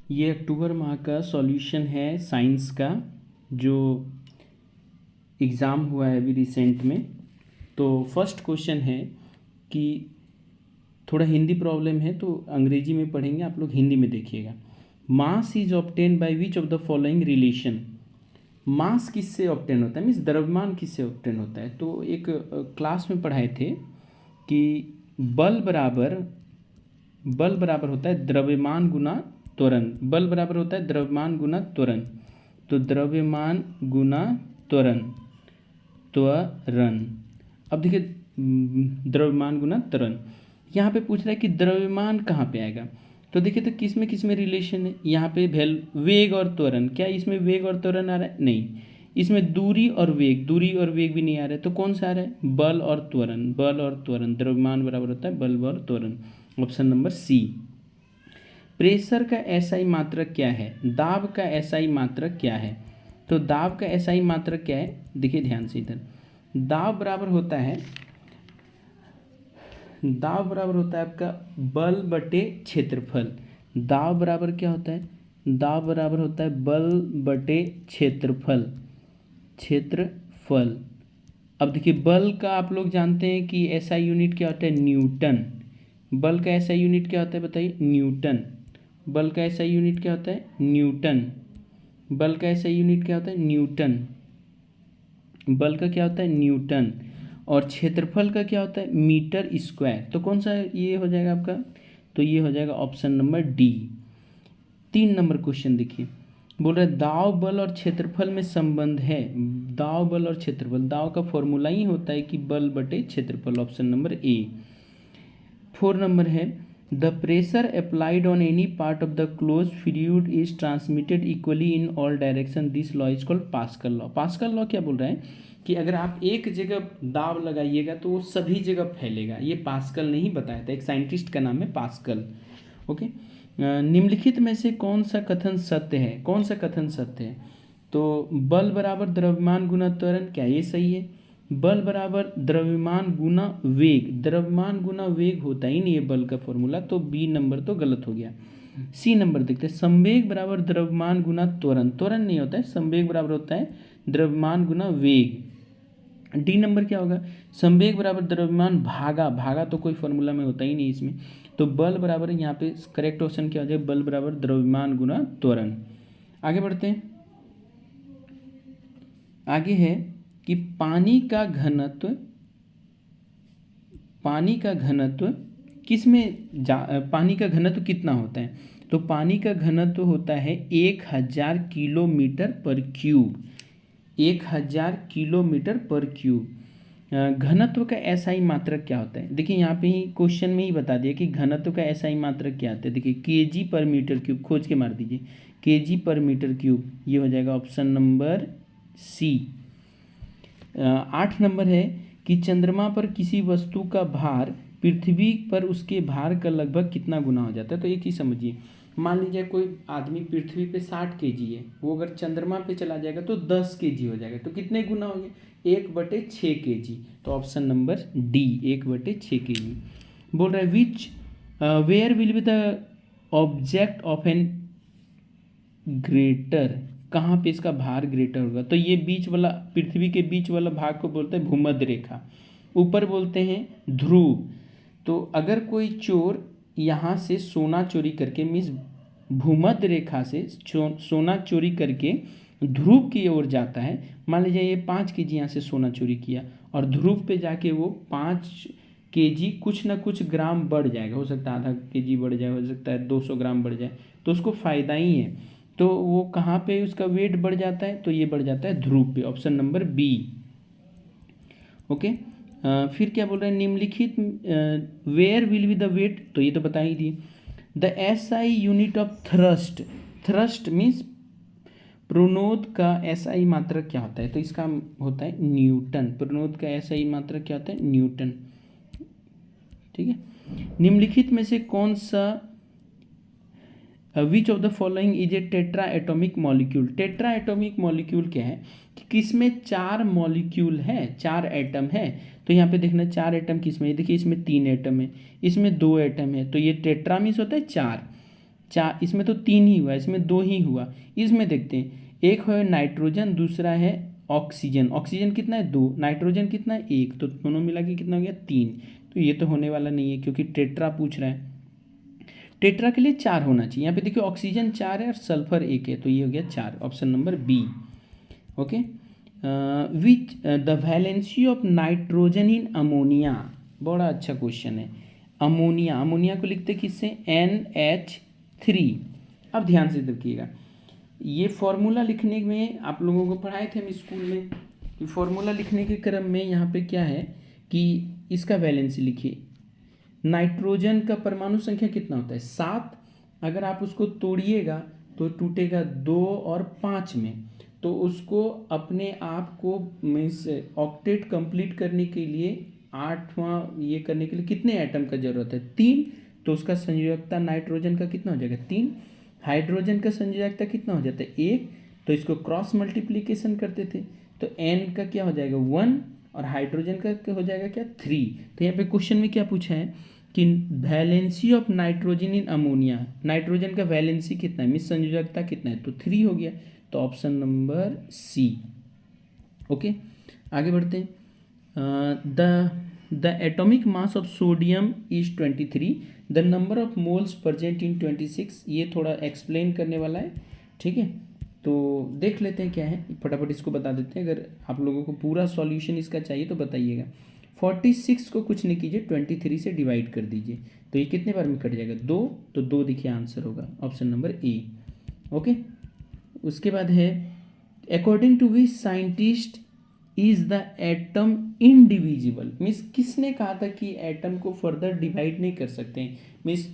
ये अक्टूबर माह का सॉल्यूशन है साइंस का, जो एग्ज़ाम हुआ है अभी रिसेंट में। तो फर्स्ट क्वेश्चन है कि थोड़ा हिंदी प्रॉब्लम है तो अंग्रेजी में पढ़ेंगे, आप लोग हिंदी में देखिएगा। Mass is obtain by which of the following relation. Mass किससे ऑब्टेन होता है, मीन्स द्रव्यमान किससे ऑब्टेन होता है। तो एक क्लास में पढ़ाए थे कि बल बराबर होता है द्रव्यमान गुना त्वरण। बल बराबर होता है द्रव्यमान गुना त्वरण। तो द्रव्यमान गुना त्वरण, त्वरण। अब देखिए द्रव्यमान गुना त्वरण, यहाँ पे पूछ रहा है कि द्रव्यमान कहाँ पे आएगा। तो देखिए तो किस में रिलेशन है यहाँ पे, वेग और त्वरण। क्या इसमें वेग और त्वरण आ रहा है? नहीं। इसमें दूरी और वेग भी नहीं आ रहा है। तो कौन सा आ रहा है? बल और त्वरण। बल और त्वरण, द्रव्यमान बराबर होता है बल और त्वरण। Option number C. प्रेशर का एसआई मात्रक क्या है? दाब का एसआई मात्रक क्या है? तो दाब का एसआई मात्रक क्या है, देखिए ध्यान से इधर। दाब बराबर होता है आपका बल बटे क्षेत्रफल। दाब बराबर क्या होता है? दाब बराबर होता है बल बटे क्षेत्रफल। क्षेत्रफल। अब देखिए बल का आप लोग जानते हैं कि एसआई यूनिट क्या होता है? न्यूटन। बल का एसआई यूनिट क्या होता है बताइए? न्यूटन। बल का एसआई यूनिट क्या होता है? न्यूटन। बल का एसआई यूनिट क्या होता है? न्यूटन। बल का क्या होता है? न्यूटन। और क्षेत्रफल का क्या होता है? Metre square. तो कौन सा ये हो जाएगा आपका? तो ये हो जाएगा option number D. 3 number question देखिए, बोल रहा है दाव बल और क्षेत्रफल में संबंध है। दाव बल और क्षेत्रफल, दाव का फॉर्मूला ही होता है कि बल बटे क्षेत्रफल। Option number A. 4 नंबर है the pressure applied on any part of the close fluid is transmitted equally in all direction, this law is called pascal law. Pascal law क्या बोल रहा है कि अगर आप एक जगह दाब लगाइएगा तो वो सभी जगह फैलेगा। ये पास्कल ने ही बताया था, एक साइंटिस्ट का नाम है पास्कल। ओके। निम्नलिखित में से कौन सा कथन सत्य है? कौन सा कथन सत्य है? तो बल बराबर द्रव्यमान गुना त्वरण, क्या ये सही है? बल बराबर द्रव्यमान गुना वेग, द्रव्यमान गुना वेग होता ही नहीं है बल का फॉर्मूला, तो बी नंबर तो गलत हो गया। सी नंबर देखते हैं, संवेग बराबर द्रव्यमान गुना त्वरण। त्वरण नहीं होता है, संवेग बराबर होता है द्रव्यमान गुना वेग। डी नंबर क्या होगा? संवेग बराबर द्रव्यमान भागा, भागा तो कोई फॉर्मूला में होता ही नहीं इसमें। तो बल बराबर, यहाँ पे करेक्ट ऑप्शन क्या हो जाएगा? बल बराबर द्रव्यमान गुना त्वरण। आगे बढ़ते हैं। आगे है कि पानी का घनत्व पानी का घनत्व कितना होता है? तो पानी का घनत्व होता है 1000 किलोमीटर पर क्यूब। 1000 किलोमीटर पर क्यूब। घनत्व का एसआई मात्रक क्या होता है? देखिए यहाँ पे ही क्वेश्चन में ही बता दिया कि घनत्व का एसआई मात्रक क्या होता है। देखिए केजी पर मीटर क्यूब, खोज के मार दीजिए, केजी पर मीटर क्यूब। ये हो जाएगा ऑप्शन नंबर सी। 8 नंबर है कि चंद्रमा पर किसी वस्तु का भार पृथ्वी पर उसके भार का लगभग कितना गुना हो जाता है। तो एक चीज़ समझिए, मान लीजिए कोई आदमी पृथ्वी पे 60 केजी है, वो अगर चंद्रमा पे चला जाएगा तो 10 केजी हो जाएगा। तो कितने गुना हो गए? 1/6 केजी। तो ऑप्शन नंबर डी, 1/6 केजी। बोल रहा है which where will be the object of an greater, कहाँ पे इसका भार ग्रेटर होगा? तो ये बीच वाला, पृथ्वी के बीच वाला भाग को बोलते हैं भूमध्य रेखा, ऊपर बोलते हैं ध्रुव। तो अगर कोई चोर यहाँ से सोना चोरी करके, मीन्स भूमध्य रेखा से सोना चोरी करके ध्रुव की ओर जाता है, मान लीजिए ये 5 केजी यहाँ से सोना चोरी किया और ध्रुव पे जाके वो 5 केजी कुछ ना कुछ ग्राम बढ़ जाएगा, हो सकता है आधा केजी बढ़ जाए, हो सकता है 200 ग्राम बढ़ जाए, तो उसको फ़ायदा ही है। तो वो कहाँ पे उसका वेट बढ़ जाता है? तो ये बढ़ जाता है ध्रुव पे। Option number B. ओके। फिर क्या बोल रहे हैं? निम्नलिखित where will be the weight, तो ये तो बता ही दिए। The SI unit of thrust, thrust means प्रणोद का एसआई मात्रक क्या होता है? तो इसका होता है न्यूटन। प्रणोद का एसआई मात्रक क्या होता है? न्यूटन। ठीक है। निम्नलिखित में से कौन सा विच of the following is a tetra atomic molecule? Tetra atomic molecule क्या है कि किसमें 4 मॉलिक्यूल है, 4 एटम है। तो यहाँ पे देखना 4 एटम किसमें है, देखिए इसमें 3 एटम है, इसमें 2 एटम है, तो ये टेट्रा मीन्स होता है 4। चार, इसमें तो 3 ही हुआ, इसमें 2 ही हुआ। इसमें देखते हैं, एक है नाइट्रोजन, दूसरा है ऑक्सीजन। ऑक्सीजन कितना है 2, नाइट्रोजन कितना है 1, तो दोनों मिला के कितना हो गया 3। तो ये तो होने वाला नहीं है क्योंकि टेट्रा पूछ रहा है। टेट्रा के लिए 4 होना चाहिए। यहाँ पे देखिए ऑक्सीजन 4 है और सल्फर 1 है, तो ये हो गया 4, option number B. Okay, which the valency of nitrogen in ammonia, बड़ा अच्छा क्वेश्चन है। अमोनिया, अमोनिया को लिखते किससे, NH3। अब ध्यान से देखिएगा, ये फॉर्मूला लिखने में आप लोगों को पढ़ाए थे हम स्कूल में। फॉर्मूला लिखने के क्रम में यहाँ पे क्या है कि इसका वैलेंसी लिखिए। नाइट्रोजन का परमाणु संख्या कितना होता है 7, अगर आप उसको तोड़िएगा तो टूटेगा 2 और 5 में, तो उसको अपने आप को मीन्स ऑक्टेट कंप्लीट करने के लिए 8वां ये करने के लिए कितने एटम का जरूरत है 3, तो उसका संयोजकता नाइट्रोजन का कितना हो जाएगा 3। हाइड्रोजन का संयोजकता कितना हो जाता है 1, तो इसको क्रॉस मल्टीप्लिकेशन करते थे, तो N का क्या हो जाएगा 1 और हाइड्रोजन का हो जाएगा क्या 3। तो यहाँ पे क्वेश्चन में क्या पूछा है कि valency of nitrogen in ammonia, nitrogen का वैलेंसी कितना है, मिस संयोजकता कितना है, तो 3 हो गया, तो ऑप्शन नंबर सी। ओके, आगे बढ़ते हैं। The atomic mass of sodium is 23, the number of moles present in 26। ये थोड़ा एक्सप्लेन करने वाला है, ठीक है, तो देख लेते हैं क्या है, फटाफट इसको बता देते हैं। अगर आप लोगों को पूरा सॉल्यूशन इसका चाहिए तो बताइएगा। 46 को कुछ नहीं कीजिए, 23 से डिवाइड कर दीजिए, तो ये कितने बार में कट जाएगा 2, तो 2 देखिए आंसर होगा ऑप्शन नंबर ए। ओके, उसके बाद है according to which scientist is the atom indivisible, means किसने कहा था कि एटम को फर्दर डिवाइड नहीं कर सकते हैं, मीन्स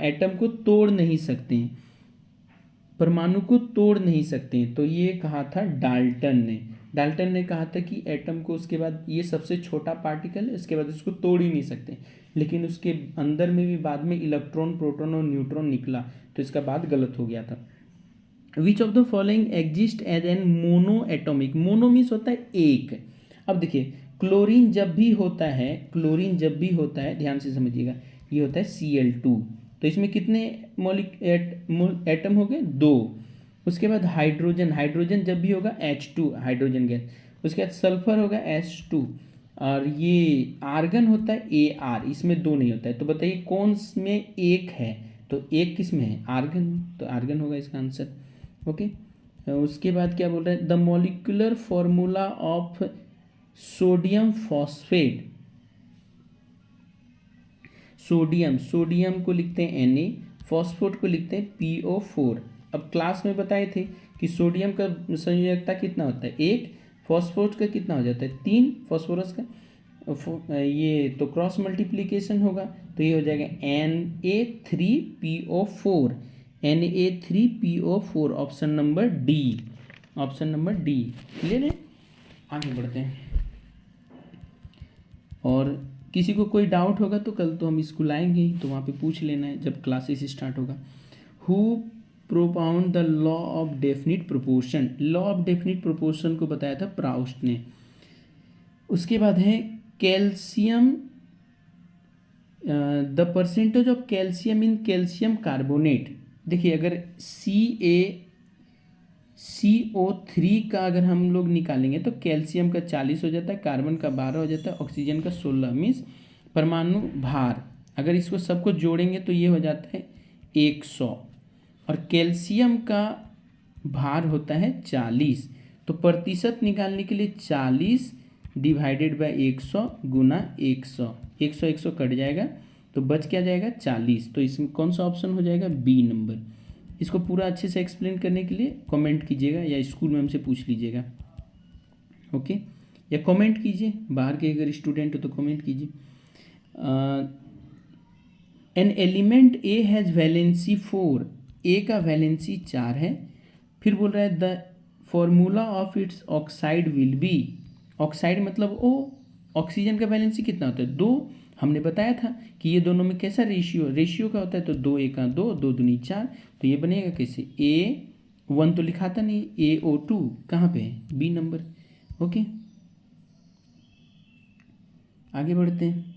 एटम को तोड़ नहीं सकते हैं, परमाणु को तोड़ नहीं सकते हैं, तो ये कहा था डाल्टन ने। डाल्टन ने कहा था कि एटम को उसके बाद ये सबसे छोटा पार्टिकल है, इसके बाद इसको तोड़ ही नहीं सकते, लेकिन उसके अंदर में भी बाद में इलेक्ट्रॉन, प्रोटॉन और न्यूट्रॉन निकला, तो इसका बात गलत हो गया था। Which of the following exist as an mono atomic, mono means होता है एक। अब देखिए क्लोरीन जब भी होता है, क्लोरीन जब भी होता है, ध्यान से समझिएगा, ये होता है Cl2, तो इसमें कितने एटम हो गए 2। उसके बाद हाइड्रोजन, हाइड्रोजन जब भी होगा H2 हाइड्रोजन गैस, उसके बाद सल्फर होगा H2, और ये आर्गन होता है Ar, इसमें 2 नहीं होता है, तो बताइए कौन में एक है, तो एक किस में है आर्गन, तो आर्गन होगा इसका आंसर। ओके, उसके बाद क्या बोल रहे हैं, the molecular formula of sodium phosphate, sodium को लिखते हैं Na, फॉस्फेट को लिखते हैं PO4। अब क्लास में बताए थे कि सोडियम का संयोजकता कितना होता है 1, फॉस्फेट का कितना हो जाता है 3, फॉस्फोरस का ये तो क्रॉस मल्टीप्लिकेशन होगा, तो ये हो जाएगा Na3PO4, Na3PO4, option number D, option number D. Clear है, आगे बढ़ते हैं। और किसी को कोई डाउट होगा तो कल तो हम स्कूल आएंगे ही, तो वहाँ पे पूछ लेना है जब क्लासेस स्टार्ट होगा। Who प्रोपाउंड the law of definite proportion, law of definite proportion को बताया था प्राउस्ट ने। उसके बाद है calcium, the percentage of calcium in calcium carbonate. देखिए अगर CO3 का अगर हम लोग निकालेंगे तो कैल्शियम का 40 हो जाता है, कार्बन का 12 हो जाता है, ऑक्सीजन का 16, मीन्स परमाणु भार अगर इसको सबको जोड़ेंगे तो ये हो जाता है 100, और कैल्शियम का भार होता है 40, तो प्रतिशत निकालने के लिए 40 डिवाइडेड बाय 100 गुना 100, 100 कट जाएगा तो बच क्या जाएगा 40, तो इसमें कौन सा ऑप्शन हो जाएगा बी नंबर। इसको पूरा अच्छे से एक्सप्लेन करने के लिए कमेंट कीजिएगा या स्कूल में हमसे पूछ लीजिएगा। ओके, या कमेंट कीजिए, बाहर के अगर स्टूडेंट हो तो कमेंट कीजिए। An element A has valency 4, ए का वैलेंसी 4 है। फिर बोल रहा है the formula of its oxide will be, oxide मतलब ओ, ऑक्सीजन का वैलेंसी कितना होता है 2, हमने बताया था कि ये दोनों में कैसा रेशियो का होता है, तो 2 1 2, 2 दूनी 4, तो ये बनेगा कैसे A1 तो लिखाता नहीं, AO2 कहाँ पे है बी नंबर। ओके, आगे बढ़ते हैं।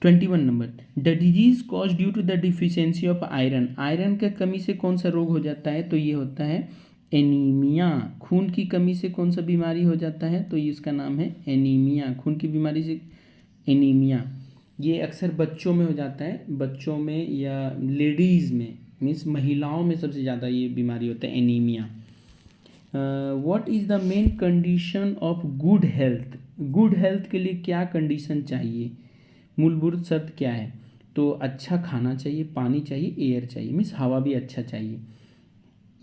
21 number, the disease cause due to the deficiency of iron, iron के कमी से कौन सा रोग हो जाता है, तो ये होता है एनीमिया। खून की कमी से कौन सा बीमारी हो जाता है, तो ये इसका नाम है एनीमिया, खून की बीमारी से एनीमिया। ये अक्सर बच्चों में हो जाता है, बच्चों में या लेडीज़ में, मीन्स महिलाओं में सबसे ज़्यादा ये बीमारी होता है anaemia. What is the main condition of good health, good health के लिए क्या कंडीशन चाहिए, मूलभूत शर्त क्या है, तो अच्छा खाना चाहिए, पानी चाहिए, एयर चाहिए, मीन्स हवा भी अच्छा चाहिए,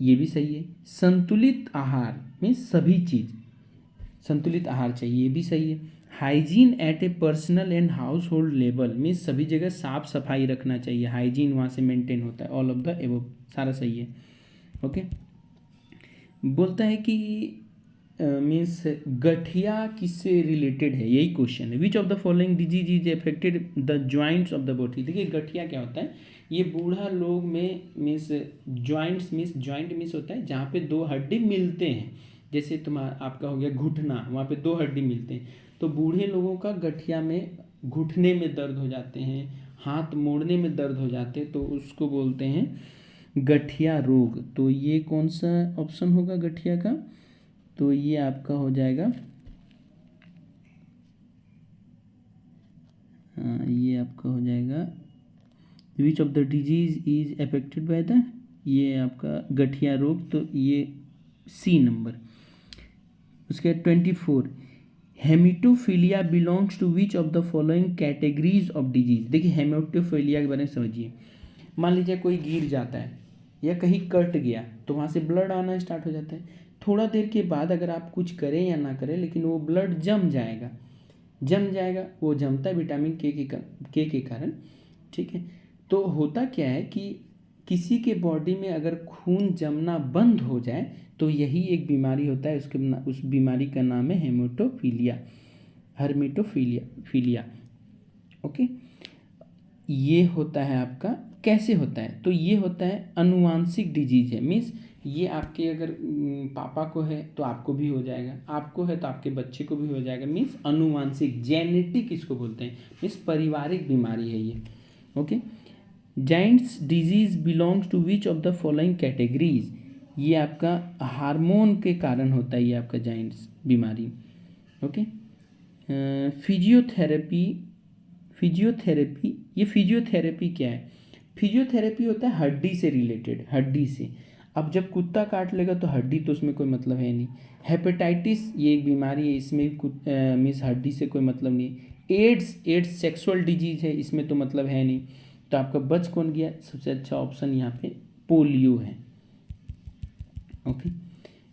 ये भी सही है। संतुलित आहार मीन्स सभी चीज़, संतुलित आहार चाहिए, ये भी सही है। Hygiene at a personal and household level means सभी जगह साफ सफाई रखना चाहिए, हाइजीन वहाँ से मेंटेन होता है, ऑल ऑफ द एबव सारा सही है। ओके, बोलता है कि मीन्स गठिया किससे रिलेटेड है, यही क्वेश्चन है। विच of the following disease is affected the joints of the body, देखिए गठिया क्या होता है, ये बूढ़ा लोग में means joints means joint means होता है जहाँ पे दो हड्डी मिलते हैं, जैसे तुम्हारा आपका हो गया घुटना, वहाँ पे दो हड्डी मिलते हैं, तो बूढ़े लोगों का गठिया में घुटने में दर्द हो जाते हैं, हाथ मोड़ने में दर्द हो जाते हैं, तो उसको बोलते हैं गठिया रोग। तो ये कौन सा ऑप्शन होगा गठिया का, तो ये आपका हो जाएगा, ये आपका हो जाएगा विच of the disease is affected by the, ये आपका गठिया रोग, तो ये सी नंबर। उसके 24, haemophilia belongs to which of the following categories of disease, देखिए हेमिटोफीलिया के बारे में समझिए। मान लीजिए कोई गिर जाता है या कहीं कट गया तो वहाँ से ब्लड आना स्टार्ट हो जाता है, थोड़ा देर के बाद अगर आप कुछ करें या ना करें लेकिन वो ब्लड जम जाएगा, वो जमता है विटामिन के के कारण, ठीक है। तो होता क्या है कि किसी के बॉडी में अगर खून जमना बंद हो जाए तो यही एक बीमारी होता है, उस बीमारी का नाम है हेमिटोफीलिया। ओके, ये होता है आपका, कैसे होता है, तो ये होता है अनुवांशिक डिजीज है, मीन्स ये आपके अगर पापा को है तो आपको भी हो जाएगा, आपको है तो आपके बच्चे को भी हो जाएगा, मीन्स अनुवांशिक, जेनेटिक इसको बोलते हैं, मीन्स पारिवारिक बीमारी है ये। Okay, giants disease belongs to which of the following categories, ये आपका हार्मोन के कारण होता है, ये आपका जाइंट्स बीमारी। ओके, फिजियोथेरेपी, ये फिजियोथेरेपी क्या है, फिजियोथेरेपी होता है हड्डी से रिलेटेड, हड्डी से। अब जब कुत्ता काट लेगा तो हड्डी तो उसमें कोई मतलब है नहीं। हेपेटाइटिस ये एक बीमारी है, इसमें मीन्स हड्डी से कोई मतलब नहीं। एड्स सेक्सुअल डिजीज है, इसमें तो मतलब है नहीं। तो आपका बच कौन गया, सबसे अच्छा ऑप्शन यहाँ पे पोलियो है। Okay,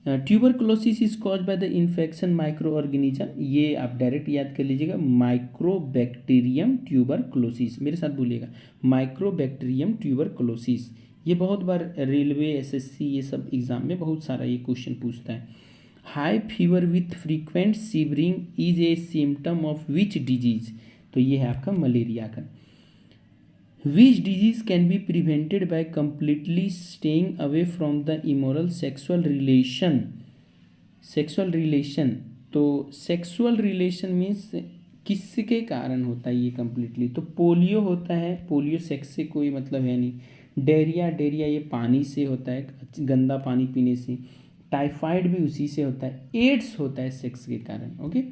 tuberculosis is cause by the infection micro organism, ये आप डायरेक्ट याद कर लीजिएगा, माइक्रोबैक्टीरियम ट्यूबरकुलोसिस, मेरे साथ बोलिएगा, माइक्रोबैक्टीरियम ट्यूबरकुलोसिस। ये बहुत बार रेलवे, एसएससी, ये सब एग्जाम में बहुत सारा ये क्वेश्चन पूछता है। High fever with frequent severing is a symptom of which disease, तो ये है आपका मलेरिया का। Which disease can be prevented by completely staying away from the immoral sexual relation, तो सेक्सुअल रिलेशन मीन्स किसके कारण होता है ये कंप्लीटली, तो पोलियो होता है, पोलियो सेक्स से कोई मतलब है नहीं। डायरिया ये पानी से होता है, गंदा पानी पीने से। टाइफाइड भी उसी से होता है। एड्स होता है सेक्स के कारण। ओके,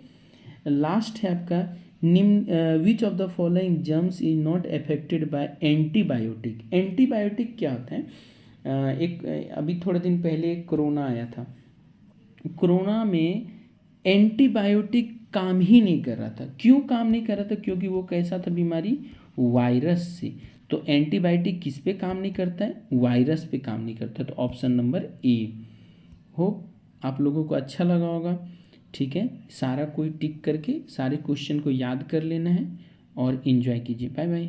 लास्ट है आपका निम्न, विच of the following germs is not affected by antibiotic. Antibiotic क्या होता है, एक अभी थोड़े दिन पहले कोरोना आया था, कोरोना में एंटीबायोटिक काम ही नहीं कर रहा था। क्यों काम नहीं कर रहा था, क्योंकि वो कैसा था बीमारी, वायरस से। तो एंटीबायोटिक किस पे काम नहीं करता है, वायरस पे काम नहीं करता। तो ऑप्शन नंबर ए। होप आप लोगों को अच्छा लगा होगा। ठीक है, सारा कोई टिक करके सारे क्वेश्चन को याद कर लेना है और एंजॉय कीजिए। बाय बाय।